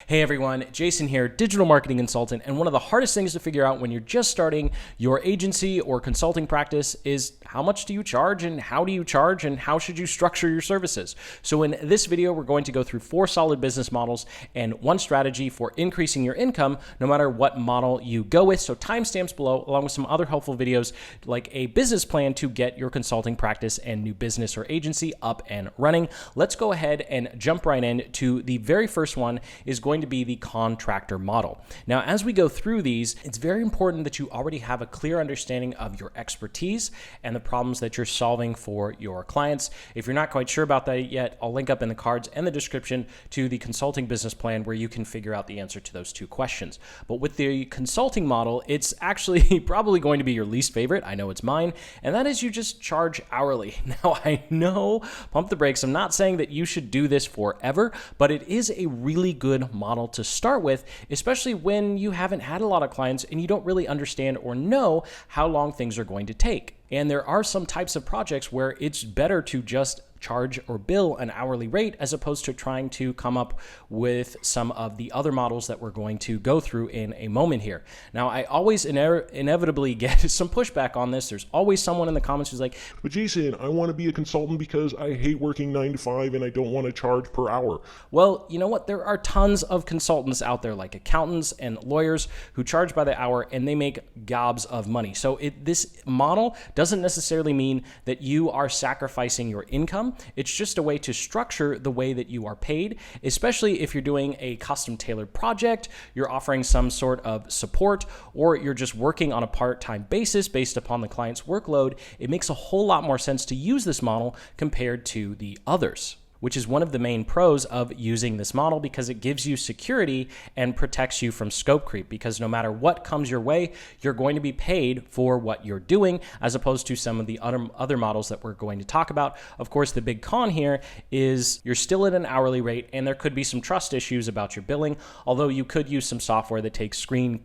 Hey everyone, Jason here, digital marketing consultant, and one of the hardest things to figure out when you're just starting your agency or consulting practice is how much do you charge and how do you charge and how should you structure your services. So in this video, we're going to go through 4 solid business models and 1 strategy for increasing your income no matter what model you go with. So timestamps below, along with some other helpful videos like a business plan to get your consulting practice and new business or agency up and running. Let's go ahead and jump right in to the very first one is going to be the contractor model. Now, as we go through these, it's very important that you already have a clear understanding of your expertise and the problems that you're solving for your clients. If you're not quite sure about that yet, I'll link up in the cards and the description to the consulting business plan where you can figure out the answer to those 2 questions. But with the consulting model, it's actually probably going to be your least favorite. I know it's mine, and that is you just charge hourly. Now, I know, pump the brakes, I'm not saying that you should do this forever, but it is a really good model to start with, especially when you haven't had a lot of clients and you don't really understand or know how long things are going to take. And there are some types of projects where it's better to just charge or bill an hourly rate as opposed to trying to come up with some of the other models that we're going to go through in a moment here. Now, I always inevitably get some pushback on this. There's always someone in the comments who's like, "But Jason, I want to be a consultant because I hate working 9 to 5 and I don't want to charge per hour." Well, you know what? There are tons of consultants out there like accountants and lawyers who charge by the hour and they make gobs of money. So this model doesn't necessarily mean that you are sacrificing your income. It's just a way to structure the way that you are paid, especially if you're doing a custom tailored project, you're offering some sort of support, or you're just working on a part-time basis based upon the client's workload. It makes a whole lot more sense to use this model compared to the others, which is one of the main pros of using this model because it gives you security and protects you from scope creep, because no matter what comes your way, you're going to be paid for what you're doing, as opposed to some of the other models that we're going to talk about. Of course, the big con here is you're still at an hourly rate and there could be some trust issues about your billing, although you could use some software that takes screen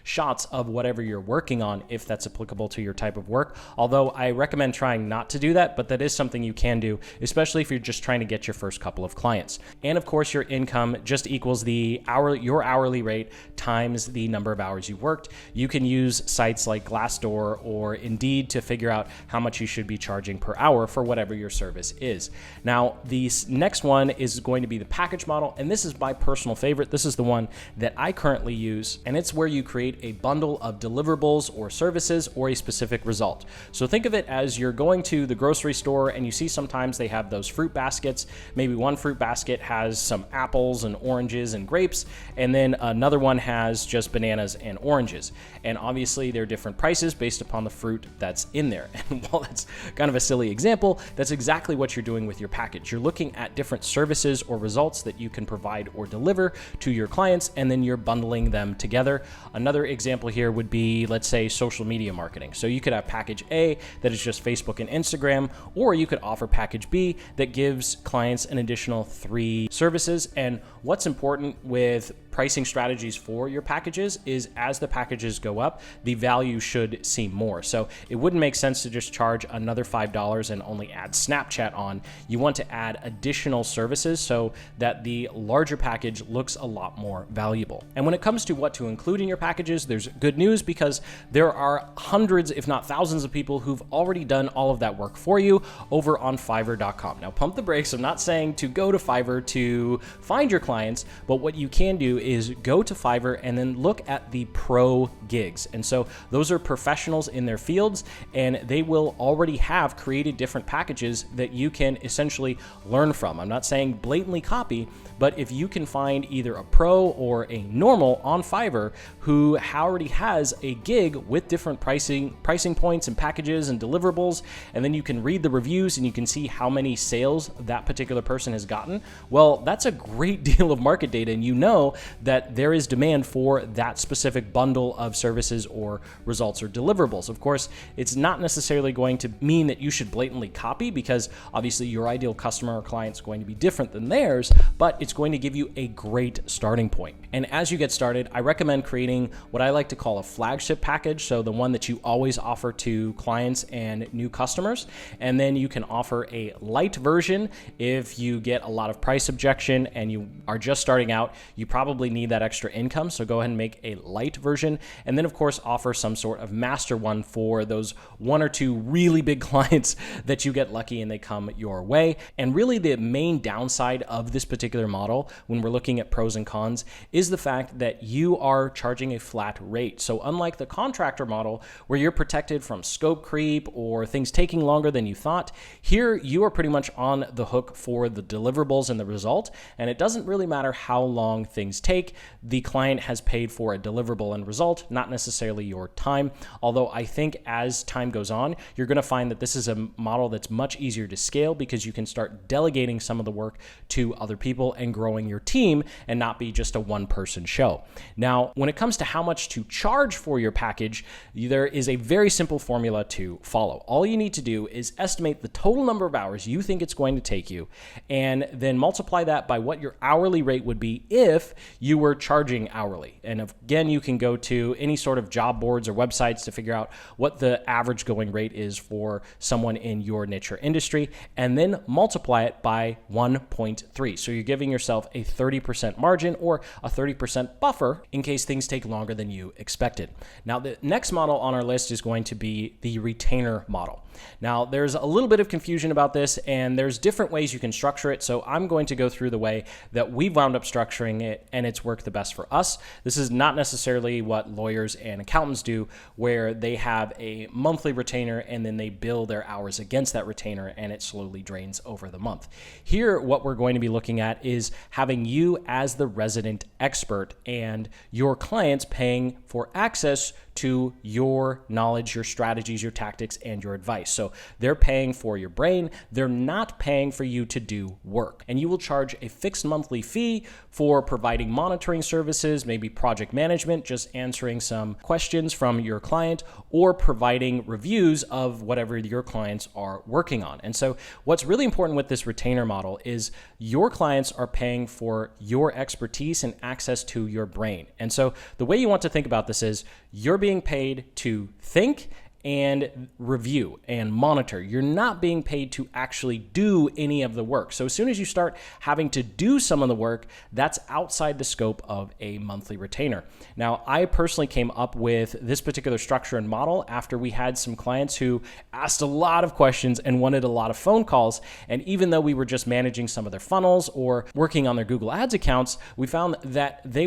shots of whatever you're working on if that's applicable to your type of work. Although I recommend trying not to do that, but that is something you can do, especially if you're just trying to get your first couple of clients. And of course, your income just equals your hourly rate times the number of hours you worked. You can use sites like Glassdoor or Indeed to figure out how much you should be charging per hour for whatever your service is. Now, the next one is going to be the package model, and this is my personal favorite. This is the one that I currently use, and it's where you create a bundle of deliverables or services or a specific result. So think of it as you're going to the grocery store and you see sometimes they have those fruit baskets. Maybe one fruit basket has some apples and oranges and grapes, and then another one has just bananas and oranges. And obviously they're different prices based upon the fruit that's in there. And while that's kind of a silly example, that's exactly what you're doing with your package. You're looking at different services or results that you can provide or deliver to your clients, and then you're bundling them together. Another example here would be, let's say, social media marketing. So you could have package A that is just Facebook and Instagram, or you could offer package B that gives clients an additional 3 services. And what's important with pricing strategies for your packages is as the packages go up, the value should seem more. So it wouldn't make sense to just charge another $5 and only add Snapchat on. You want to add additional services so that the larger package looks a lot more valuable. And when it comes to what to include in your packages, there's good news because there are hundreds, if not thousands of people who've already done all of that work for you over on Fiverr.com. Now, pump the brakes. I'm not saying to go to Fiverr to find your clients, but what you can do is go to Fiverr and then look at the pro gigs. And so those are professionals in their fields, and they will already have created different packages that you can essentially learn from. I'm not saying blatantly copy, but if you can find either a pro or a normal on Fiverr who already has a gig with different pricing points and packages and deliverables, and then you can read the reviews and you can see how many sales that particular person has gotten, well, that's a great deal of market data, and you know that there is demand for that specific bundle of services or results or deliverables. Of course, it's not necessarily going to mean that you should blatantly copy, because obviously your ideal customer or client is going to be different than theirs, but it's going to give you a great starting point. And as you get started, I recommend creating what I like to call a flagship package, so the one that you always offer to clients and new customers. And then you can offer a light version if you get a lot of price objection and you are just starting out. You probably need that extra income, so go ahead and make a light version. And then of course offer some sort of master one for those one or two really big clients that you get lucky and they come your way. And really the main downside of this particular model, when we're looking at pros and cons, is the fact that you are charging a flat rate. So unlike the contractor model, where you're protected from scope creep or things taking longer than you thought, here you are pretty much on the hook for the deliverables and the result. And it doesn't really matter how long things take. The client has paid for a deliverable and result, not necessarily your time. Although I think as time goes on, you're going to find that this is a model that's much easier to scale, because you can start delegating some of the work to other people and growing your team and not be just a one-person show. Now, when it comes to how much to charge for your package, there is a very simple formula to follow. All you need to do is estimate the total number of hours you think it's going to take you, and then multiply that by what your hourly rate would be if you were charging hourly. And again, you can go to any sort of job boards or websites to figure out what the average going rate is for someone in your niche or industry, and then multiply it by 1.3. So you're giving yourself a 30% margin or a 30% buffer in case things take longer than you expected. Now, the next model on our list is going to be the retainer model. Now, there's a little bit of confusion about this, and there's different ways you can structure it. So I'm going to go through the way that we've wound up structuring it, and it's worked the best for us. This is not necessarily what lawyers and accountants do, where they have a monthly retainer and then they bill their hours against that retainer and it slowly drains over the month. Here, what we're going to be looking at is having you as the resident expert and your clients paying for access to your knowledge, your strategies, your tactics, and your advice. So they're paying for your brain. They're not paying for you to do work. And you will charge a fixed monthly fee for providing monitoring services, maybe project management, just answering some questions from your client, or providing reviews of whatever your clients are working on. And so what's really important with this retainer model is your clients are paying for your expertise and access to your brain. And so the way you want to think about this is you're being paid to think and review and monitor. You're not being paid to actually do any of the work. So as soon as you start having to do some of the work, that's outside the scope of a monthly retainer. Now, I personally came up with this particular structure and model after we had some clients who asked a lot of questions and wanted a lot of phone calls. And even though we were just managing some of their funnels or working on their Google Ads accounts, we found that they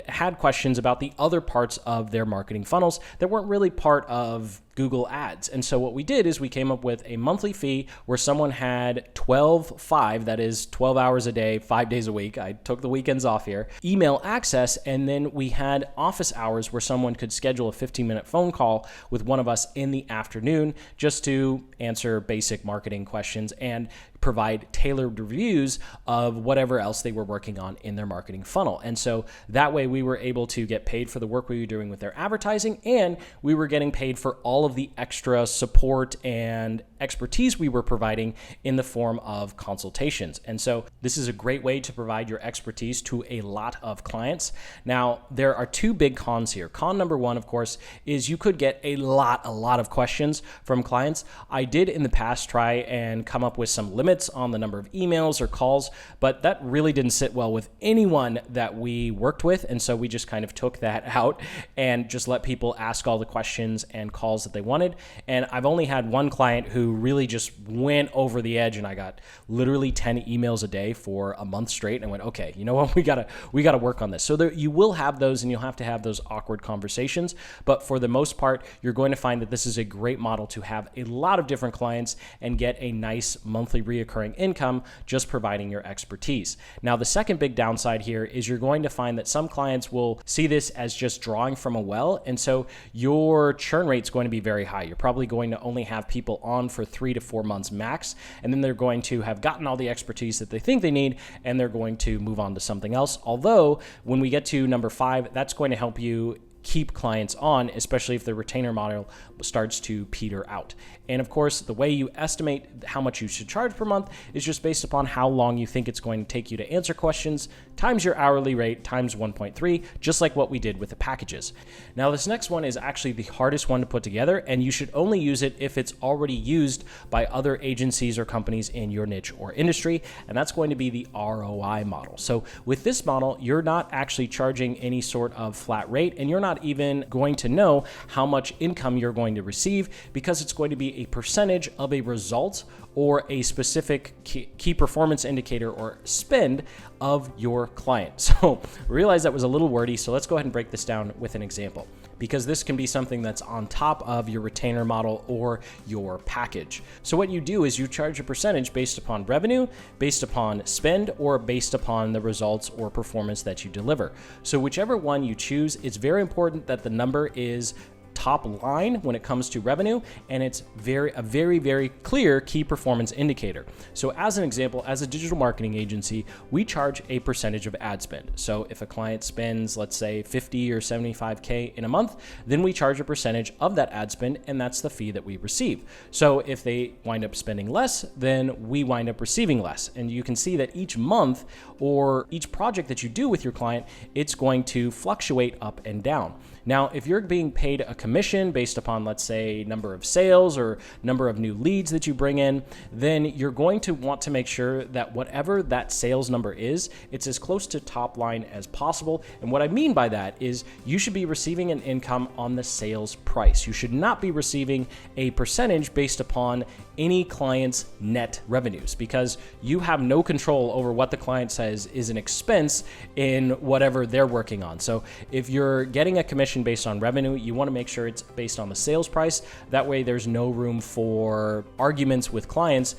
had questions about the other parts of their marketing funnels that weren't really part of Google Ads. And so what we did is we came up with a monthly fee where someone had 12/5, that is 12 hours a day, 5 days a week. I took the weekends off here, email access. And then we had office hours where someone could schedule a 15-minute phone call with one of us in the afternoon just to answer basic marketing questions and provide tailored reviews of whatever else they were working on in their marketing funnel. And so that way we were able to get paid for the work we were doing with their advertising, and we were getting paid for all of the extra support and expertise we were providing in the form of consultations. And so this is a great way to provide your expertise to a lot of clients. Now, there are two big cons here. Con number one, of course, is you could get a lot of questions from clients. I did in the past try and come up with some limits on the number of emails or calls, but that really didn't sit well with anyone that we worked with. And so we just kind of took that out and just let people ask all the questions and calls that they wanted. And I've only had one client who really just went over the edge, and I got literally 10 emails a day for a month straight, and went, okay, you know what, we gotta work on this. So you will have those, and you'll have to have those awkward conversations. But for the most part, you're going to find that this is a great model to have a lot of different clients and get a nice monthly reoccurring income just providing your expertise. Now, the second big downside here is you're going to find that some clients will see this as just drawing from a well, and so your churn rate is going to be very high. You're probably going to only have people on for 3 to 4 months max, and then they're going to have gotten all the expertise that they think they need, and they're going to move on to something else. Although, when we get to number 5, that's going to help you keep clients on, especially if the retainer model starts to peter out. And of course, the way you estimate how much you should charge per month is just based upon how long you think it's going to take you to answer questions, times your hourly rate, times 1.3, just like what we did with the packages. Now, this next one is actually the hardest one to put together, and you should only use it if it's already used by other agencies or companies in your niche or industry, and that's going to be the ROI model. So with this model, you're not actually charging any sort of flat rate, and you're not even going to know how much income you're going to receive, because it's going to be a percentage of a result or a specific key performance indicator or spend of your client. So realize that was a little wordy, so let's go ahead and break this down with an example, because this can be something that's on top of your retainer model or your package. So what you do is you charge a percentage based upon revenue, based upon spend, or based upon the results or performance that you deliver. So whichever one you choose, it's very important that the number is top line when it comes to revenue, and it's a very clear key performance indicator. So as an example, as a digital marketing agency, we charge a percentage of ad spend. So if a client spends, let's say 50 or 75K in a month, then we charge a percentage of that ad spend, and that's the fee that we receive. So if they wind up spending less, then we wind up receiving less. And you can see that each month or each project that you do with your client, it's going to fluctuate up and down. Now, if you're being paid a commission based upon, let's say, number of sales or number of new leads that you bring in, then you're going to want to make sure that whatever that sales number is, it's as close to top line as possible. And what I mean by that is you should be receiving an income on the sales price. You should not be receiving a percentage based upon any client's net revenues, because you have no control over what the client says is an expense in whatever they're working on. So if you're getting a commission based on revenue, you want to make sure it's based on the sales price. That way there's no room for arguments with clients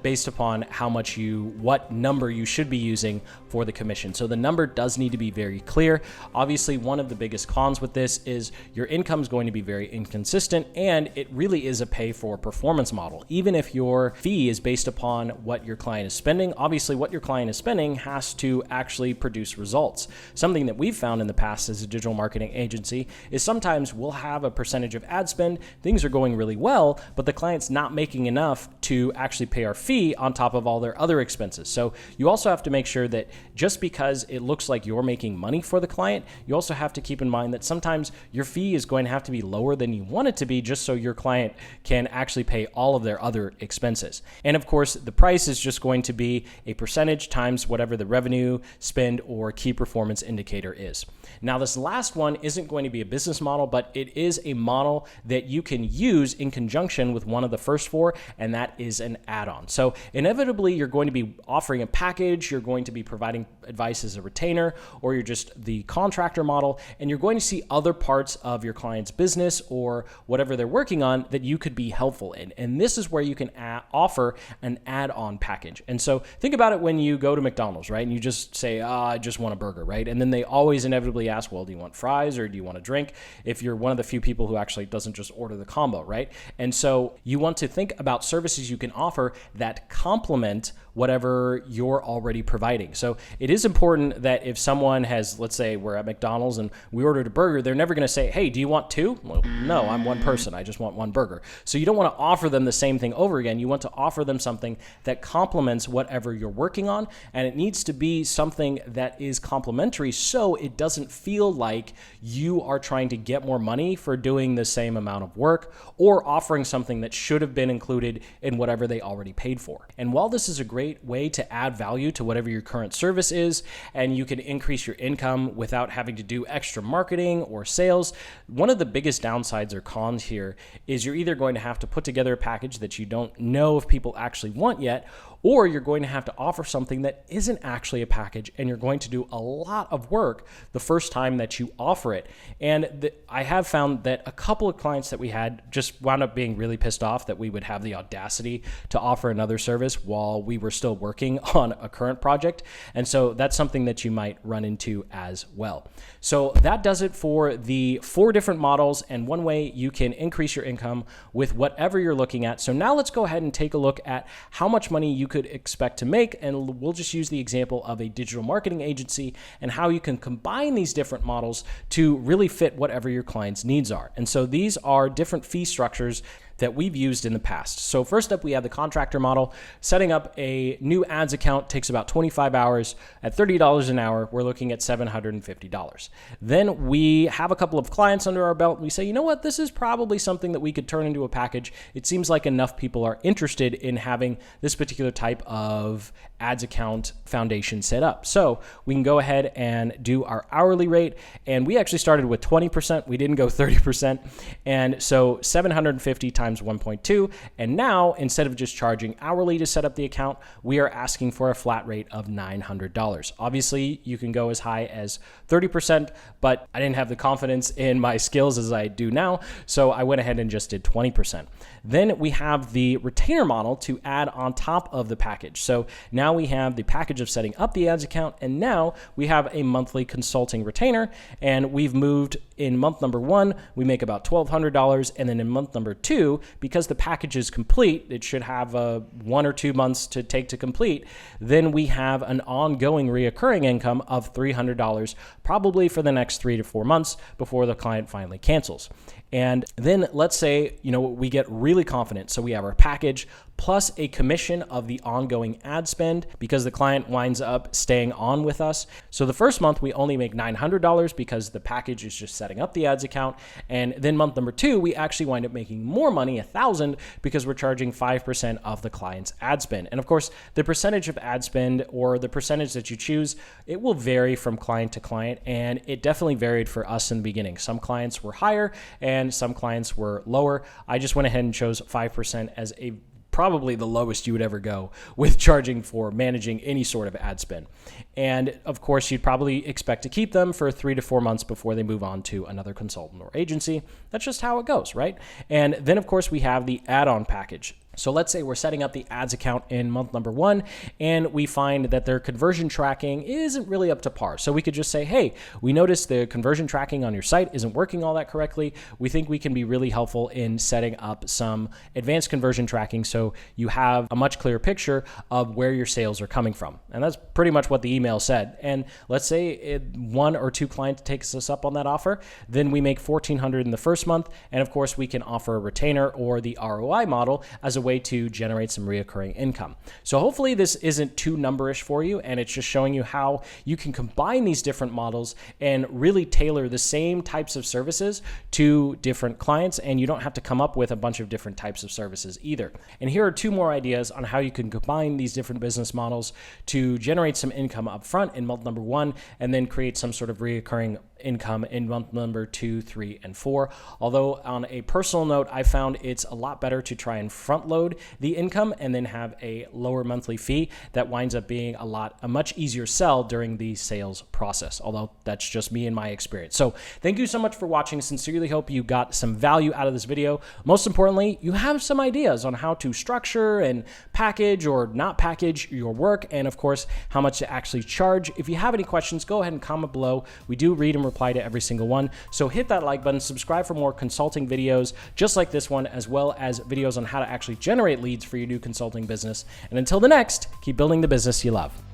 based upon what number you should be using for the commission. So the number does need to be very clear. Obviously, one of the biggest cons with this is your income is going to be very inconsistent, and it really is a pay for performance model. Even if your fee is based upon what your client is spending, obviously what your client is spending has to actually produce results. Something that we've found in the past as a digital marketing agency is sometimes we'll have a percentage of ad spend, things are going really well, but the client's not making enough to actually pay our fee on top of all their other expenses. So you also have to make sure that just because it looks like you're making money for the client, you also have to keep in mind that sometimes your fee is going to have to be lower than you want it to be, just so your client can actually pay all of their other expenses. And of course, the price is just going to be a percentage times whatever the revenue, spend, or key performance indicator is. Now, this last one isn't going to be a business model, but it is a model that you can use in conjunction with one of the first four, and that is an add-on. So inevitably, you're going to be offering a package, you're going to be providing advice as a retainer, or you're just the contractor model, and you're going to see other parts of your client's business or whatever they're working on that you could be helpful in. And this is where you can offer an add-on package. And so think about it when you go to McDonald's, right? And you just say, I just want a burger, right? And then they always inevitably ask, well, do you want fries or do you want a drink? If you're one of the few people who actually doesn't just order the combo, right? And so you want to think about services you can offer that complement whatever you're already providing. So it is important that if someone has, let's say we're at McDonald's and we ordered a burger, they're never going to say, hey, do you want two? Well, no, I'm one person. I just want one burger. So you don't want to offer them the same thing over again. You want to offer them something that complements whatever you're working on. And it needs to be something that is complementary, so it doesn't feel like you are trying to get more money for doing the same amount of work or offering something that should have been included in whatever they already paid for. And while this is a great way to add value to whatever your current service is, and you can increase your income without having to do extra marketing or sales, one of the biggest downsides or cons here is you're either going to have to put together a package that you don't know if people actually want yet, or you're going to have to offer something that isn't actually a package, and you're going to do a lot of work the first time that you offer it. And I have found that a couple of clients that we had just wound up being really pissed off that we would have the audacity to offer another service while we were still working on a current project. And so that's something that you might run into as well. So that does it for the 4 different models and one way you can increase your income with whatever you're looking at. So now let's go ahead and take a look at how much money you could expect to make. And we'll just use the example of a digital marketing agency and how you can combine these different models to really fit whatever your client's needs are. And so these are different fee structures that we've used in the past. So first up, we have the contractor model. Setting up a new ads account takes about 25 hours. At $30 an hour, we're looking at $750. Then we have a couple of clients under our belt. We say, you know what, this is probably something that we could turn into a package. It seems like enough people are interested in having this particular type of ads account foundation set up. So we can go ahead and do our hourly rate. And we actually started with 20%. We didn't go 30%. And so 750 times 1.2. And now, instead of just charging hourly to set up the account, we are asking for a flat rate of $900. Obviously, you can go as high as 30%, but I didn't have the confidence in my skills as I do now. So I went ahead and just did 20%. Then we have the retainer model to add on top of the package. So now we have the package of setting up the ads account, and now we have a monthly consulting retainer, and we've moved in month number 1, we make about $1,200, and then in month number 2, because the package is complete, it should have 1 or 2 months to take to complete, then we have an ongoing reoccurring income of $300, probably for the next 3 to 4 months before the client finally cancels. And then let's say, we get really confident. So we have our package plus a commission of the ongoing ad spend because the client winds up staying on with us. So the first month we only make $900 because the package is just setting up the ads account. And then month number 2, we actually wind up making more money, $1,000, because we're charging 5% of the client's ad spend. And of course, the percentage of ad spend or the percentage that you choose, it will vary from client to client. And it definitely varied for us in the beginning. Some clients were higher and some clients were lower. I just went ahead and chose 5% as probably the lowest you would ever go with charging for managing any sort of ad spend. And of course, you'd probably expect to keep them for 3 to 4 months before they move on to another consultant or agency. That's just how it goes, right? And then of course we have the add-on package. So let's say we're setting up the ads account in month number 1 and we find that their conversion tracking isn't really up to par. So we could just say, hey, we noticed the conversion tracking on your site isn't working all that correctly. We think we can be really helpful in setting up some advanced conversion tracking so you have a much clearer picture of where your sales are coming from. And that's pretty much what the email said. And let's say 1 or 2 clients takes us up on that offer, then we make $1,400 in the first month. And of course, we can offer a retainer or the ROI model as a way to generate some reoccurring income. So hopefully this isn't too numberish for you, and it's just showing you how you can combine these different models and really tailor the same types of services to different clients, and you don't have to come up with a bunch of different types of services either. And here are 2 more ideas on how you can combine these different business models to generate some income up front in month number 1 and then create some sort of reoccurring income in month number 2, 3, and 4. Although on a personal note, I found it's a lot better to try and front load the income and then have a lower monthly fee that winds up being a much easier sell during the sales process. Although that's just me and my experience. So thank you so much for watching. Sincerely hope you got some value out of this video. Most importantly, you have some ideas on how to structure and package or not package your work, and of course, how much to actually charge. If you have any questions, go ahead and comment below. We do read and reply to every single one. So hit that like button, subscribe for more consulting videos just like this one, as well as videos on how to actually generate leads for your new consulting business. And until the next, keep building the business you love.